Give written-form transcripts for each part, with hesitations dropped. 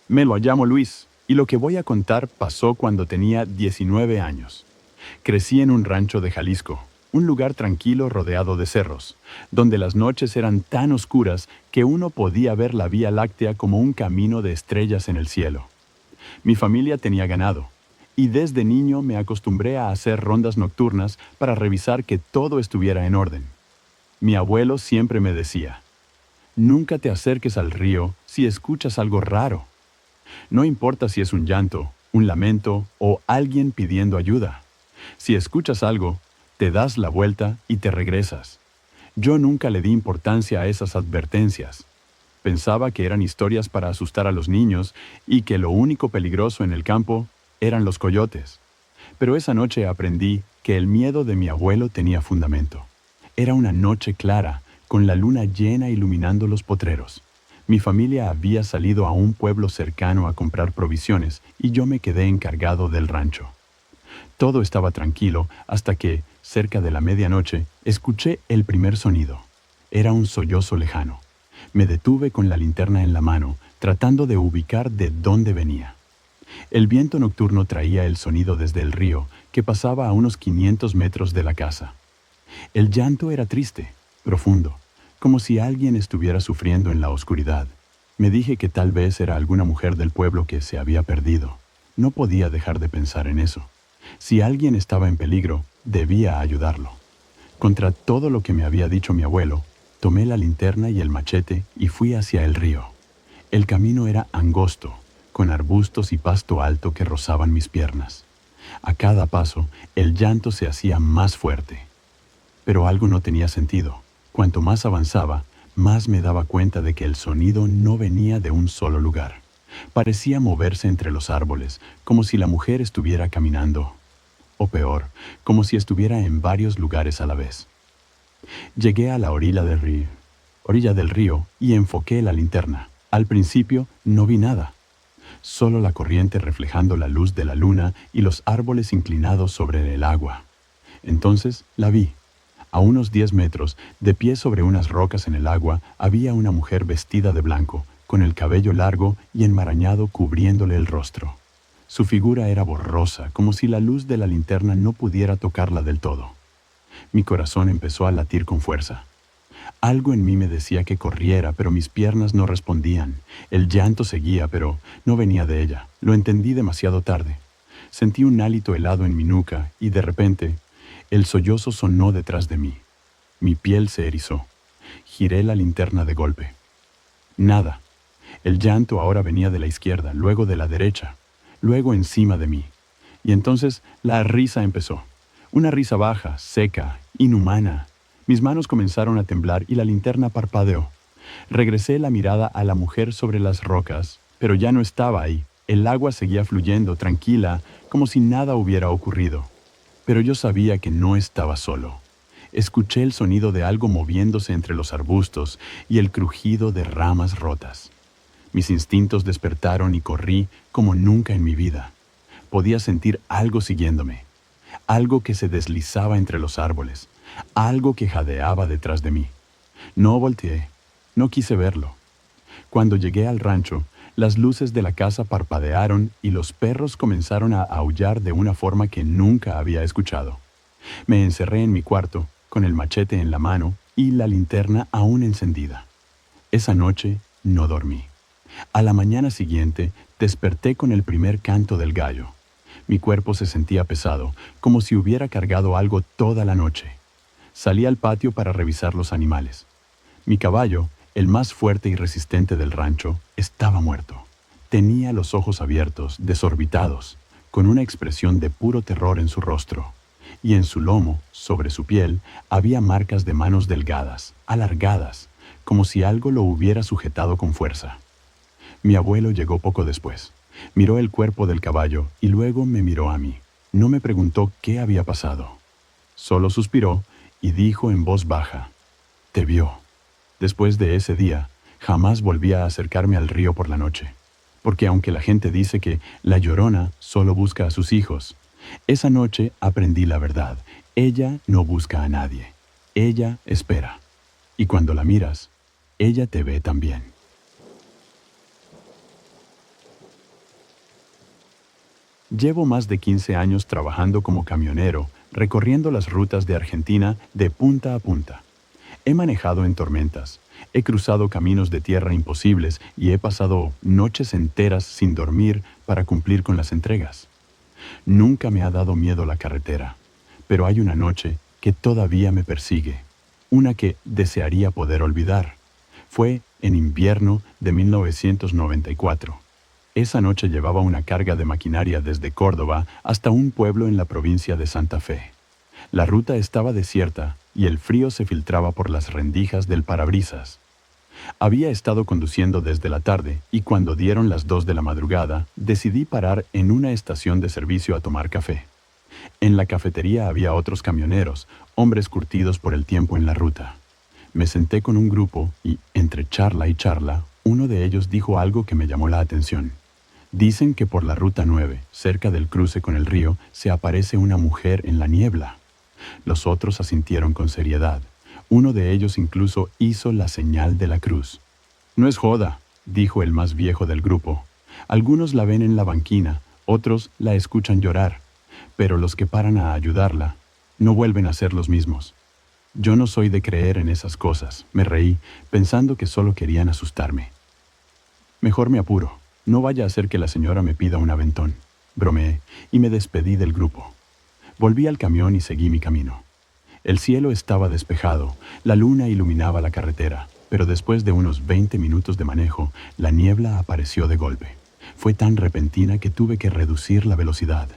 Me lo llamo Luis, y lo que voy a contar pasó cuando tenía 19 años. Crecí en un rancho de Jalisco, un lugar tranquilo rodeado de cerros, donde las noches eran tan oscuras que uno podía ver la Vía Láctea como un camino de estrellas en el cielo. Mi familia tenía ganado, y desde niño me acostumbré a hacer rondas nocturnas para revisar que todo estuviera en orden. Mi abuelo siempre me decía: nunca te acerques al río si escuchas algo raro. No importa si es un llanto, un lamento o alguien pidiendo ayuda. Si escuchas algo, te das la vuelta y te regresas. Yo nunca le di importancia a esas advertencias. Pensaba que eran historias para asustar a los niños y que lo único peligroso en el campo eran los coyotes. Pero esa noche aprendí que el miedo de mi abuelo tenía fundamento. Era una noche clara, con la luna llena iluminando los potreros. Mi familia había salido a un pueblo cercano a comprar provisiones y yo me quedé encargado del rancho. Todo estaba tranquilo hasta que, cerca de la medianoche, escuché el primer sonido. Era un sollozo lejano. Me detuve con la linterna en la mano, tratando de ubicar de dónde venía. El viento nocturno traía el sonido desde el río, que pasaba a unos 500 metros de la casa. El llanto era triste, profundo, como si alguien estuviera sufriendo en la oscuridad. Me dije que tal vez era alguna mujer del pueblo que se había perdido. No podía dejar de pensar en eso. Si alguien estaba en peligro, debía ayudarlo. Contra todo lo que me había dicho mi abuelo, tomé la linterna y el machete y fui hacia el río. El camino era angosto, con arbustos y pasto alto que rozaban mis piernas. A cada paso, el llanto se hacía más fuerte. Pero algo no tenía sentido. Cuanto más avanzaba, más me daba cuenta de que el sonido no venía de un solo lugar. Parecía moverse entre los árboles, como si la mujer estuviera caminando. O peor, como si estuviera en varios lugares a la vez. Llegué a la orilla del río y enfoqué la linterna. Al principio no vi nada. Solo la corriente reflejando la luz de la luna y los árboles inclinados sobre el agua. Entonces la vi. A unos 10 metros, de pie sobre unas rocas en el agua, había una mujer vestida de blanco, con el cabello largo y enmarañado cubriéndole el rostro. Su figura era borrosa, como si la luz de la linterna no pudiera tocarla del todo. Mi corazón empezó a latir con fuerza. Algo en mí me decía que corriera, pero mis piernas no respondían. El llanto seguía, pero no venía de ella. Lo entendí demasiado tarde. Sentí un hálito helado en mi nuca y, de repente, el sollozo sonó detrás de mí. Mi piel se erizó. Giré la linterna de golpe. Nada. El llanto ahora venía de la izquierda, luego de la derecha, luego encima de mí. Y entonces la risa empezó. Una risa baja, seca, inhumana. Mis manos comenzaron a temblar y la linterna parpadeó. Regresé la mirada a la mujer sobre las rocas, pero ya no estaba ahí. El agua seguía fluyendo, tranquila, como si nada hubiera ocurrido. Pero yo sabía que no estaba solo. Escuché el sonido de algo moviéndose entre los arbustos y el crujido de ramas rotas. Mis instintos despertaron y corrí como nunca en mi vida. Podía sentir algo siguiéndome, algo que se deslizaba entre los árboles, algo que jadeaba detrás de mí. No volteé, no quise verlo. Cuando llegué al rancho, las luces de la casa parpadearon y los perros comenzaron a aullar de una forma que nunca había escuchado. Me encerré en mi cuarto, con el machete en la mano y la linterna aún encendida. Esa noche no dormí. A la mañana siguiente, desperté con el primer canto del gallo. Mi cuerpo se sentía pesado, como si hubiera cargado algo toda la noche. Salí al patio para revisar los animales. Mi caballo, el más fuerte y resistente del rancho, estaba muerto. Tenía los ojos abiertos, desorbitados, con una expresión de puro terror en su rostro. Y en su lomo, sobre su piel, había marcas de manos delgadas, alargadas, como si algo lo hubiera sujetado con fuerza. Mi abuelo llegó poco después. Miró el cuerpo del caballo y luego me miró a mí. No me preguntó qué había pasado. Solo suspiró y dijo en voz baja: «Te vio». Después de ese día, jamás volví a acercarme al río por la noche. Porque aunque la gente dice que la Llorona solo busca a sus hijos, esa noche aprendí la verdad. Ella no busca a nadie. Ella espera. Y cuando la miras, ella te ve también. Llevo más de 15 años trabajando como camionero, recorriendo las rutas de Argentina de punta a punta. He manejado en tormentas, he cruzado caminos de tierra imposibles y he pasado noches enteras sin dormir para cumplir con las entregas. Nunca me ha dado miedo la carretera, pero hay una noche que todavía me persigue, una que desearía poder olvidar. Fue en invierno de 1994. Esa noche llevaba una carga de maquinaria desde Córdoba hasta un pueblo en la provincia de Santa Fe. La ruta estaba desierta y el frío se filtraba por las rendijas del parabrisas. Había estado conduciendo desde la tarde y cuando dieron las 2 de la madrugada, decidí parar en una estación de servicio a tomar café. En la cafetería había otros camioneros, hombres curtidos por el tiempo en la ruta. Me senté con un grupo y, entre charla y charla, uno de ellos dijo algo que me llamó la atención. Dicen que por la Ruta 9, cerca del cruce con el río, se aparece una mujer en la niebla. Los otros asintieron con seriedad. Uno de ellos incluso hizo la señal de la cruz. «No es joda», dijo el más viejo del grupo. «Algunos la ven en la banquina, otros la escuchan llorar, pero los que paran a ayudarla no vuelven a ser los mismos». Yo no soy de creer en esas cosas. Me reí, pensando que solo querían asustarme. «Mejor me apuro. No vaya a ser que la señora me pida un aventón», bromeé y me despedí del grupo. Volví al camión y seguí mi camino. El cielo estaba despejado, la luna iluminaba la carretera, pero después de unos 20 minutos de manejo, la niebla apareció de golpe. Fue tan repentina que tuve que reducir la velocidad.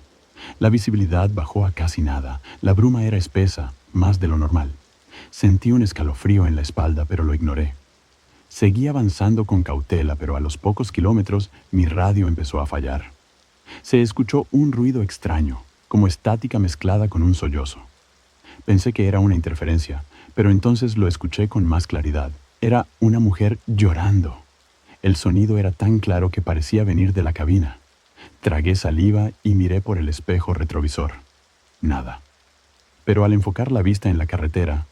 La visibilidad bajó a casi nada, la bruma era espesa, más de lo normal. Sentí un escalofrío en la espalda, pero lo ignoré. Seguí avanzando con cautela, pero a los pocos kilómetros mi radio empezó a fallar. Se escuchó un ruido extraño, como estática mezclada con un sollozo. Pensé que era una interferencia, pero entonces lo escuché con más claridad. Era una mujer llorando. El sonido era tan claro que parecía venir de la cabina. Tragué saliva y miré por el espejo retrovisor. Nada. Pero al enfocar la vista en la carretera,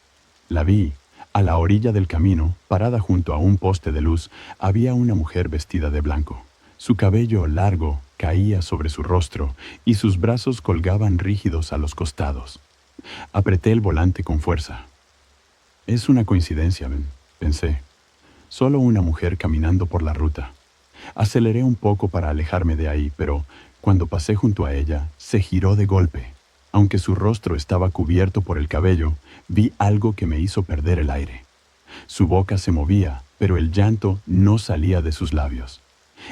la vi. A la orilla del camino, parada junto a un poste de luz, había una mujer vestida de blanco. Su cabello largo caía sobre su rostro y sus brazos colgaban rígidos a los costados. Apreté el volante con fuerza. «Es una coincidencia», pensé. «Solo una mujer caminando por la ruta». Aceleré un poco para alejarme de ahí, pero cuando pasé junto a ella, se giró de golpe. Aunque su rostro estaba cubierto por el cabello, vi algo que me hizo perder el aire. Su boca se movía, pero el llanto no salía de sus labios.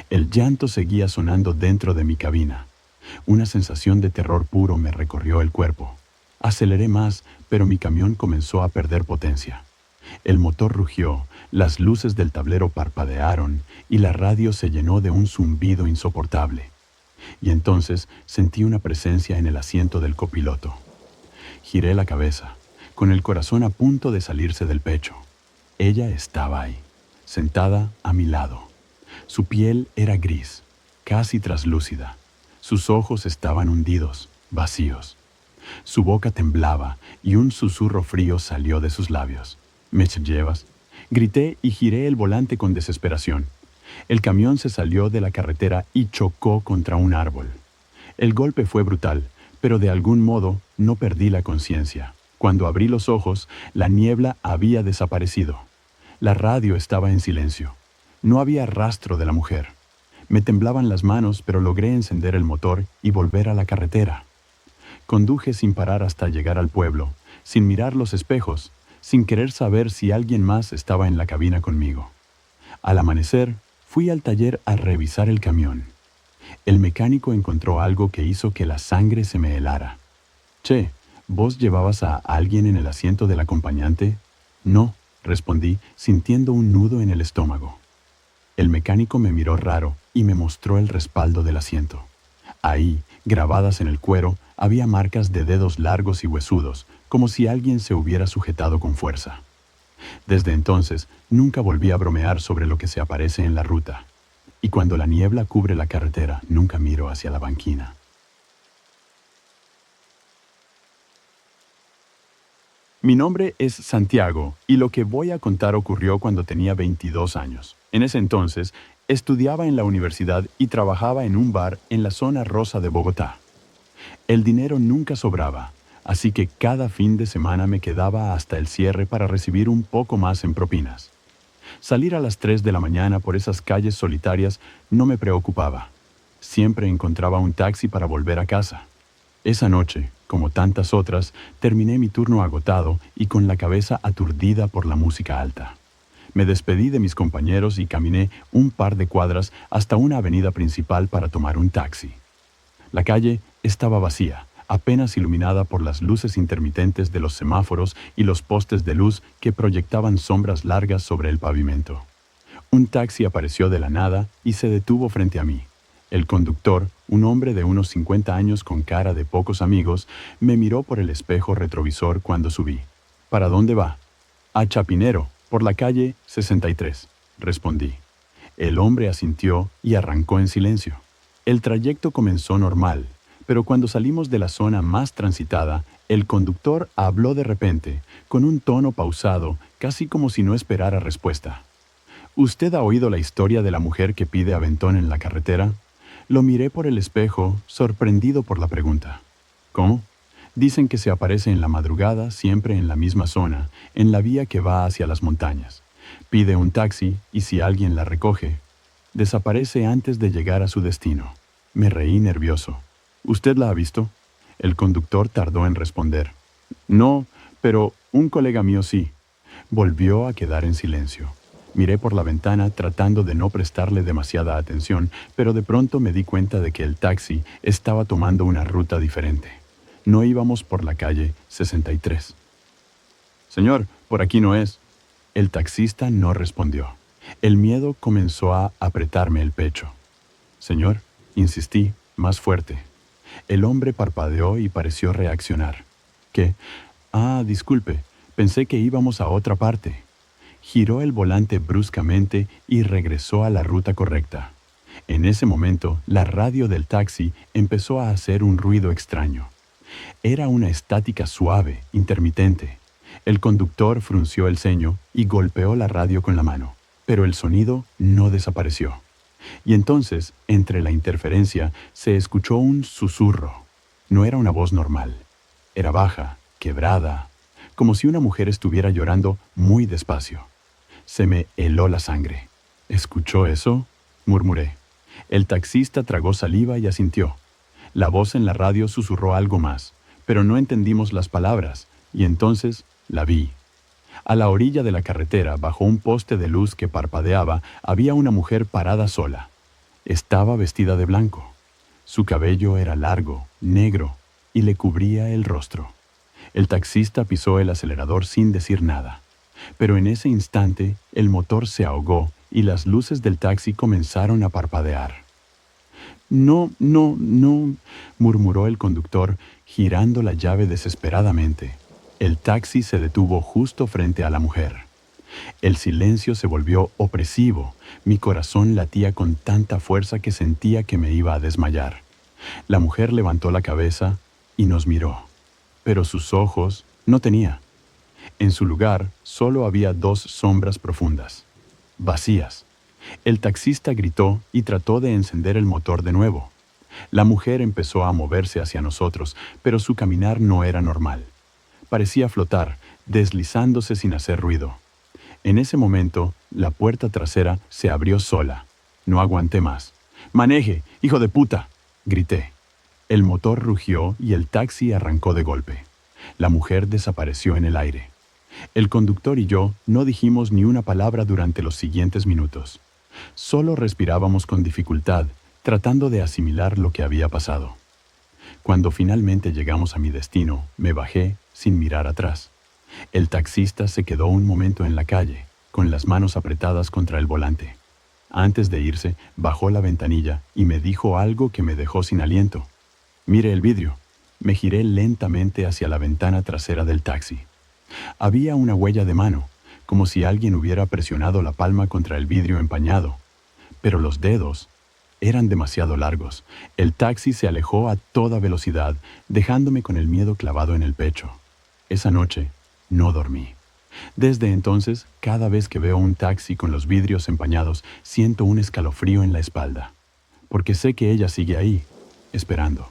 El llanto seguía sonando dentro de mi cabina. Una sensación de terror puro me recorrió el cuerpo. Aceleré más, pero mi camión comenzó a perder potencia. El motor rugió, las luces del tablero parpadearon y la radio se llenó de un zumbido insoportable. Y entonces sentí una presencia en el asiento del copiloto. Giré la cabeza, con el corazón a punto de salirse del pecho. Ella estaba ahí, sentada a mi lado. Su piel era gris, casi traslúcida. Sus ojos estaban hundidos, vacíos. Su boca temblaba y un susurro frío salió de sus labios. «¿Me llevas?», grité y giré el volante con desesperación. El camión se salió de la carretera y chocó contra un árbol. El golpe fue brutal, pero de algún modo no perdí la conciencia. Cuando abrí los ojos, la niebla había desaparecido. La radio estaba en silencio. No había rastro de la mujer. Me temblaban las manos, pero logré encender el motor y volver a la carretera. Conduje sin parar hasta llegar al pueblo, sin mirar los espejos, sin querer saber si alguien más estaba en la cabina conmigo. Al amanecer, fui al taller a revisar el camión. El mecánico encontró algo que hizo que la sangre se me helara. «Che, ¿vos llevabas a alguien en el asiento del acompañante?» «No», respondí, sintiendo un nudo en el estómago. El mecánico me miró raro y me mostró el respaldo del asiento. Ahí, grabadas en el cuero, había marcas de dedos largos y huesudos, como si alguien se hubiera sujetado con fuerza. Desde entonces, nunca volví a bromear sobre lo que se aparece en la ruta. Y cuando la niebla cubre la carretera, nunca miro hacia la banquina. Mi nombre es Santiago y lo que voy a contar ocurrió cuando tenía 22 años. En ese entonces, Estudiaba en la universidad y trabajaba en un bar en la zona rosa de Bogotá. El dinero nunca sobraba, así que cada fin de semana me quedaba hasta el cierre para recibir un poco más en propinas. Salir a las 3 de la mañana por esas calles solitarias no me preocupaba. Siempre encontraba un taxi para volver a casa. Esa noche, como tantas otras, terminé mi turno agotado y con la cabeza aturdida por la música alta. Me despedí de mis compañeros y caminé un par de cuadras hasta una avenida principal para tomar un taxi. La calle estaba vacía, apenas iluminada por las luces intermitentes de los semáforos y los postes de luz que proyectaban sombras largas sobre el pavimento. Un taxi apareció de la nada y se detuvo frente a mí. El conductor, un hombre de unos 50 años con cara de pocos amigos, me miró por el espejo retrovisor cuando subí. ¿Para dónde va? A Chapinero, por la calle 63, respondí. El hombre asintió y arrancó en silencio. El trayecto comenzó normal, pero cuando salimos de la zona más transitada, el conductor habló de repente, con un tono pausado, casi como si no esperara respuesta. ¿Usted ha oído la historia de la mujer que pide aventón en la carretera? Lo miré por el espejo, sorprendido por la pregunta. ¿Cómo? Dicen que se aparece en la madrugada, siempre en la misma zona, en la vía que va hacia las montañas. Pide un taxi y si alguien la recoge, desaparece antes de llegar a su destino. Me reí nervioso. ¿Usted la ha visto? El conductor tardó en responder. No, pero un colega mío sí. Volvió a quedar en silencio. Miré por la ventana tratando de no prestarle demasiada atención, pero de pronto me di cuenta de que el taxi estaba tomando una ruta diferente. No íbamos por la calle 63. Señor, por aquí no es. El taxista no respondió. El miedo comenzó a apretarme el pecho. Señor, insistí, más fuerte. El hombre parpadeó y pareció reaccionar. ¿Qué? Ah, disculpe, pensé que íbamos a otra parte. Giró el volante bruscamente y regresó a la ruta correcta. En ese momento, la radio del taxi empezó a hacer un ruido extraño. Era una estática suave, intermitente. El conductor frunció el ceño y golpeó la radio con la mano, pero el sonido no desapareció. Y entonces, entre la interferencia, se escuchó un susurro. No era una voz normal. Era baja, quebrada, como si una mujer estuviera llorando muy despacio. Se me heló la sangre. ¿Escuchó eso?, murmuré. El taxista tragó saliva y asintió. La voz en la radio susurró algo más, pero no entendimos las palabras, y entonces la vi. A la orilla de la carretera, bajo un poste de luz que parpadeaba, había una mujer parada sola. Estaba vestida de blanco. Su cabello era largo, negro, y le cubría el rostro. El taxista pisó el acelerador sin decir nada. Pero en ese instante, el motor se ahogó y las luces del taxi comenzaron a parpadear. No, no, no, murmuró el conductor, girando la llave desesperadamente. El taxi se detuvo justo frente a la mujer. El silencio se volvió opresivo. Mi corazón latía con tanta fuerza que sentía que me iba a desmayar. La mujer levantó la cabeza y nos miró, pero sus ojos no tenía. En su lugar solo había dos sombras profundas, vacías. El taxista gritó y trató de encender el motor de nuevo. La mujer empezó a moverse hacia nosotros, pero su caminar no era normal. Parecía flotar, deslizándose sin hacer ruido. En ese momento, la puerta trasera se abrió sola. No aguanté más. «¡Maneje, hijo de puta!», grité. El motor rugió y el taxi arrancó de golpe. La mujer desapareció en el aire. El conductor y yo no dijimos ni una palabra durante los siguientes minutos. Solo respirábamos con dificultad, tratando de asimilar lo que había pasado. Cuando finalmente llegamos a mi destino, me bajé sin mirar atrás. El taxista se quedó un momento en la calle, con las manos apretadas contra el volante. Antes de irse, bajó la ventanilla y me dijo algo que me dejó sin aliento. «Mire el vidrio». Me giré lentamente hacia la ventana trasera del taxi. Había una huella de mano, como si alguien hubiera presionado la palma contra el vidrio empañado. Pero los dedos eran demasiado largos. El taxi se alejó a toda velocidad, dejándome con el miedo clavado en el pecho. Esa noche no dormí. Desde entonces, cada vez que veo un taxi con los vidrios empañados, siento un escalofrío en la espalda, porque sé que ella sigue ahí, esperando.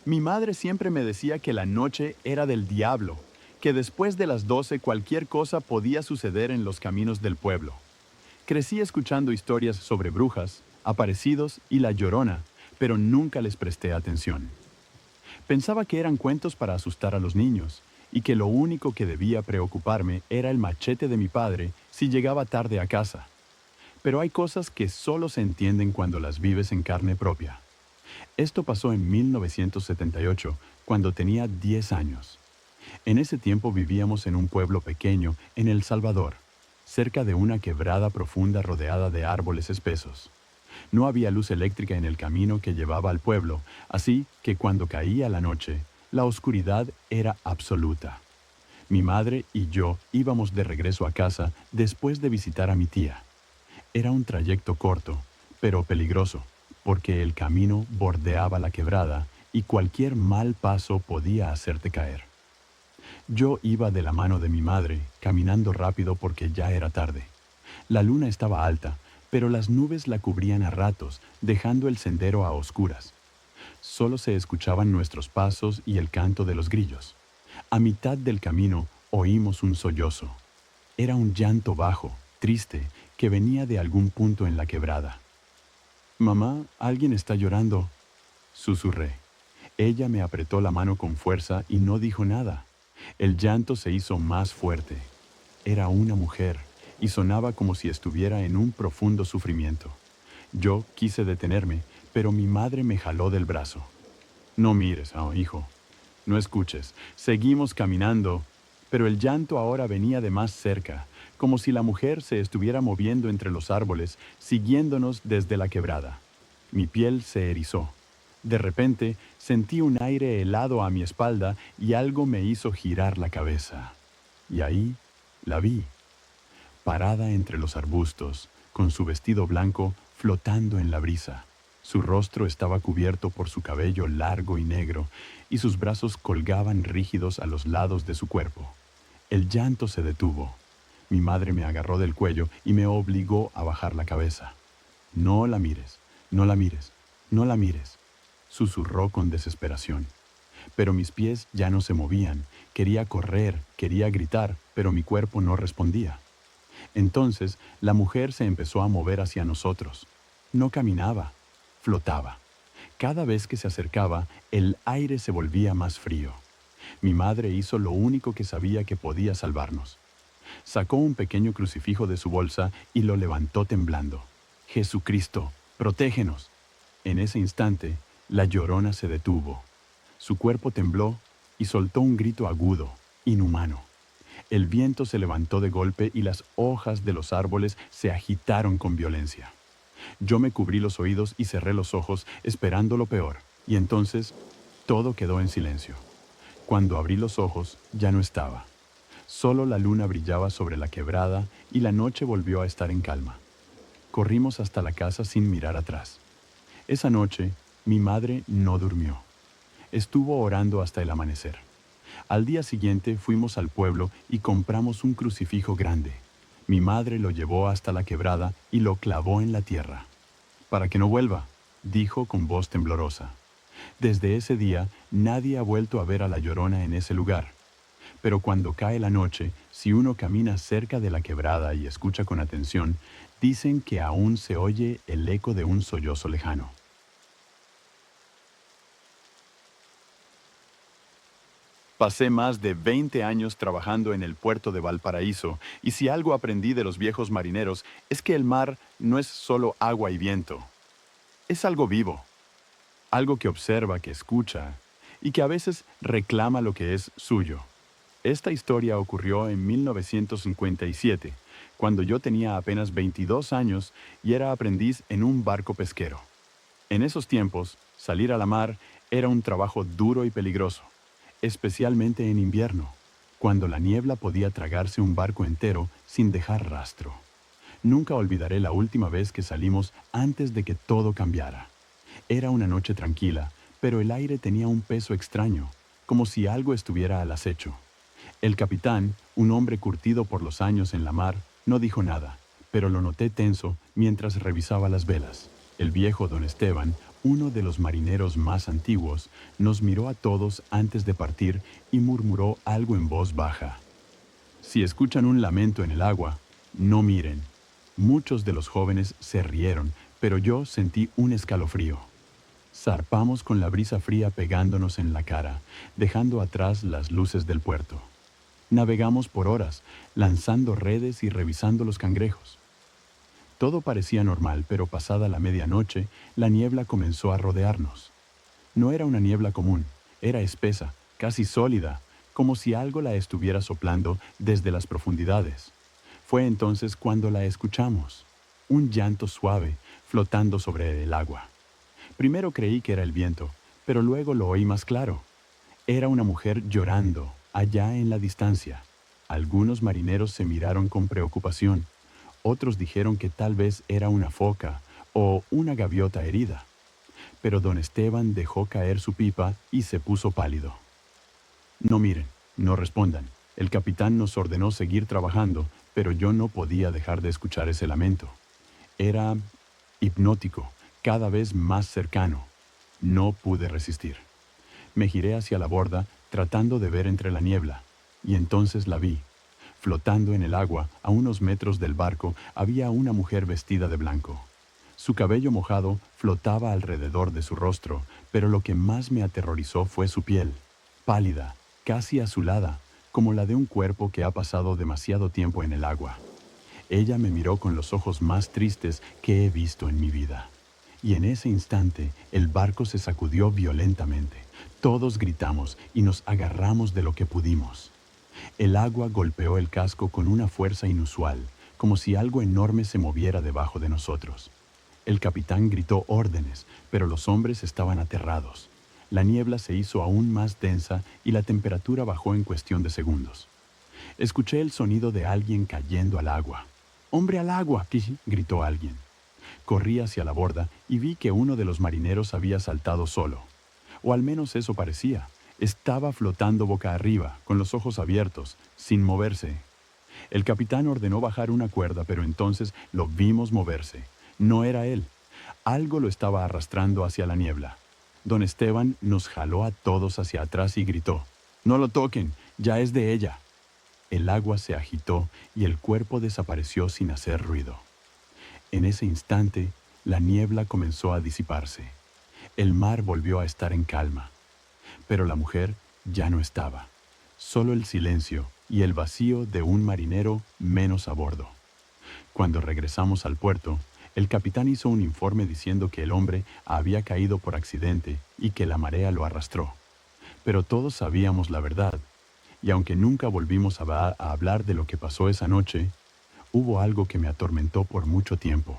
Mi madre siempre me decía que la noche era del diablo, que después de las 12 cualquier cosa podía suceder en los caminos del pueblo. Crecí escuchando historias sobre brujas, aparecidos y la Llorona, pero nunca les presté atención. Pensaba que eran cuentos para asustar a los niños, y que lo único que debía preocuparme era el machete de mi padre si llegaba tarde a casa. Pero hay cosas que solo se entienden cuando las vives en carne propia. Esto pasó en 1978, cuando tenía 10 años. En ese tiempo vivíamos en un pueblo pequeño, en El Salvador, cerca de una quebrada profunda rodeada de árboles espesos. No había luz eléctrica en el camino que llevaba al pueblo, así que cuando caía la noche, la oscuridad era absoluta. Mi madre y yo íbamos de regreso a casa después de visitar a mi tía. Era un trayecto corto, pero peligroso, porque el camino bordeaba la quebrada y cualquier mal paso podía hacerte caer. Yo iba de la mano de mi madre, caminando rápido porque ya era tarde. La luna estaba alta, pero las nubes la cubrían a ratos, dejando el sendero a oscuras. Solo se escuchaban nuestros pasos y el canto de los grillos. A mitad del camino oímos un sollozo. Era un llanto bajo, triste, que venía de algún punto en la quebrada. «Mamá, alguien está llorando», susurré. Ella me apretó la mano con fuerza y no dijo nada. El llanto se hizo más fuerte. Era una mujer y sonaba como si estuviera en un profundo sufrimiento. Yo quise detenerme, pero mi madre me jaló del brazo. «No mires, hijo. No escuches. Seguimos caminando». Pero el llanto ahora venía de más cerca, como si la mujer se estuviera moviendo entre los árboles, siguiéndonos desde la quebrada. Mi piel se erizó. De repente, sentí un aire helado a mi espalda y algo me hizo girar la cabeza. Y ahí la vi, parada entre los arbustos, con su vestido blanco flotando en la brisa. Su rostro estaba cubierto por su cabello largo y negro, y sus brazos colgaban rígidos a los lados de su cuerpo. El llanto se detuvo. Mi madre me agarró del cuello y me obligó a bajar la cabeza. «No la mires, no la mires, no la mires», susurró con desesperación. Pero mis pies ya no se movían. Quería correr, quería gritar, pero mi cuerpo no respondía. Entonces, la mujer se empezó a mover hacia nosotros. No caminaba, flotaba. Cada vez que se acercaba, el aire se volvía más frío. Mi madre hizo lo único que sabía que podía salvarnos. Sacó un pequeño crucifijo de su bolsa y lo levantó temblando. «Jesucristo, protégenos». En ese instante, la Llorona se detuvo. Su cuerpo tembló y soltó un grito agudo, inhumano. El viento se levantó de golpe y las hojas de los árboles se agitaron con violencia. Yo me cubrí los oídos y cerré los ojos esperando lo peor, y entonces todo quedó en silencio. Cuando abrí los ojos, ya no estaba. Solo la luna brillaba sobre la quebrada y la noche volvió a estar en calma. Corrimos hasta la casa sin mirar atrás. Esa noche, mi madre no durmió. Estuvo orando hasta el amanecer. Al día siguiente fuimos al pueblo y compramos un crucifijo grande. Mi madre lo llevó hasta la quebrada y lo clavó en la tierra. «Para que no vuelva», dijo con voz temblorosa. Desde ese día, nadie ha vuelto a ver a la Llorona en ese lugar. Pero cuando cae la noche, si uno camina cerca de la quebrada y escucha con atención, dicen que aún se oye el eco de un sollozo lejano. Pasé más de 20 años trabajando en el puerto de Valparaíso, y si algo aprendí de los viejos marineros es que el mar no es solo agua y viento. Es algo vivo, algo que observa, que escucha, y que a veces reclama lo que es suyo. Esta historia ocurrió en 1957, cuando yo tenía apenas 22 años y era aprendiz en un barco pesquero. En esos tiempos, salir a la mar era un trabajo duro y peligroso, especialmente en invierno, cuando la niebla podía tragarse un barco entero sin dejar rastro. Nunca olvidaré la última vez que salimos antes de que todo cambiara. Era una noche tranquila, pero el aire tenía un peso extraño, como si algo estuviera al acecho. El capitán, un hombre curtido por los años en la mar, no dijo nada, pero lo noté tenso mientras revisaba las velas. El viejo don Esteban, uno de los marineros más antiguos, nos miró a todos antes de partir y murmuró algo en voz baja. Si escuchan un lamento en el agua, no miren. Muchos de los jóvenes se rieron, pero yo sentí un escalofrío. Zarpamos con la brisa fría pegándonos en la cara, dejando atrás las luces del puerto. Navegamos por horas, lanzando redes y revisando los cangrejos. Todo parecía normal, pero pasada la medianoche, la niebla comenzó a rodearnos. No era una niebla común, era espesa, casi sólida, como si algo la estuviera soplando desde las profundidades. Fue entonces cuando la escuchamos, un llanto suave flotando sobre el agua. Primero creí que era el viento, pero luego lo oí más claro. Era una mujer llorando, allá en la distancia. Algunos marineros se miraron con preocupación. Otros dijeron que tal vez era una foca o una gaviota herida. Pero don Esteban dejó caer su pipa y se puso pálido. No miren, no respondan. El capitán nos ordenó seguir trabajando, pero yo no podía dejar de escuchar ese lamento. Era hipnótico, cada vez más cercano. No pude resistir. Me giré hacia la borda, tratando de ver entre la niebla, y entonces la vi. Flotando en el agua, a unos metros del barco, había una mujer vestida de blanco. Su cabello mojado flotaba alrededor de su rostro, pero lo que más me aterrorizó fue su piel, pálida, casi azulada, como la de un cuerpo que ha pasado demasiado tiempo en el agua. Ella me miró con los ojos más tristes que he visto en mi vida. Y en ese instante, el barco se sacudió violentamente. Todos gritamos y nos agarramos de lo que pudimos. El agua golpeó el casco con una fuerza inusual, como si algo enorme se moviera debajo de nosotros. El capitán gritó órdenes, pero los hombres estaban aterrados. La niebla se hizo aún más densa y la temperatura bajó en cuestión de segundos. Escuché el sonido de alguien cayendo al agua. ¡Hombre al agua!, gritó alguien. Corrí hacia la borda y vi que uno de los marineros había saltado solo. O al menos eso parecía. Estaba flotando boca arriba, con los ojos abiertos, sin moverse. El capitán ordenó bajar una cuerda, pero entonces lo vimos moverse. No era él. Algo lo estaba arrastrando hacia la niebla. Don Esteban nos jaló a todos hacia atrás y gritó: «¡No lo toquen! ¡Ya es de ella!». El agua se agitó y el cuerpo desapareció sin hacer ruido. En ese instante, la niebla comenzó a disiparse. El mar volvió a estar en calma. Pero la mujer ya no estaba. Solo el silencio y el vacío de un marinero menos a bordo. Cuando regresamos al puerto, el capitán hizo un informe diciendo que el hombre había caído por accidente y que la marea lo arrastró. Pero todos sabíamos la verdad, y aunque nunca volvimos a hablar de lo que pasó esa noche, hubo algo que me atormentó por mucho tiempo.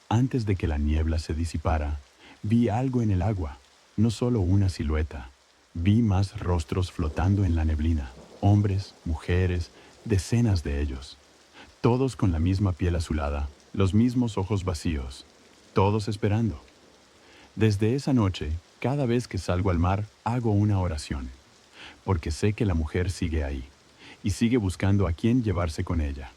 Antes de que la niebla se disipara, vi algo en el agua, no solo una silueta. Vi más rostros flotando en la neblina, hombres, mujeres, decenas de ellos. Todos con la misma piel azulada, los mismos ojos vacíos, todos esperando. Desde esa noche, cada vez que salgo al mar, hago una oración, porque sé que la mujer sigue ahí, y sigue buscando a quién llevarse con ella.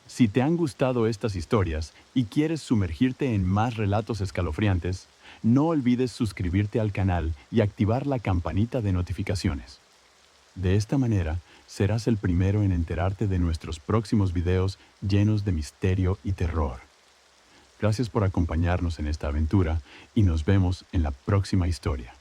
Si te han gustado estas historias y quieres sumergirte en más relatos escalofriantes, no olvides suscribirte al canal y activar la campanita de notificaciones. De esta manera, serás el primero en enterarte de nuestros próximos videos llenos de misterio y terror. Gracias por acompañarnos en esta aventura y nos vemos en la próxima historia.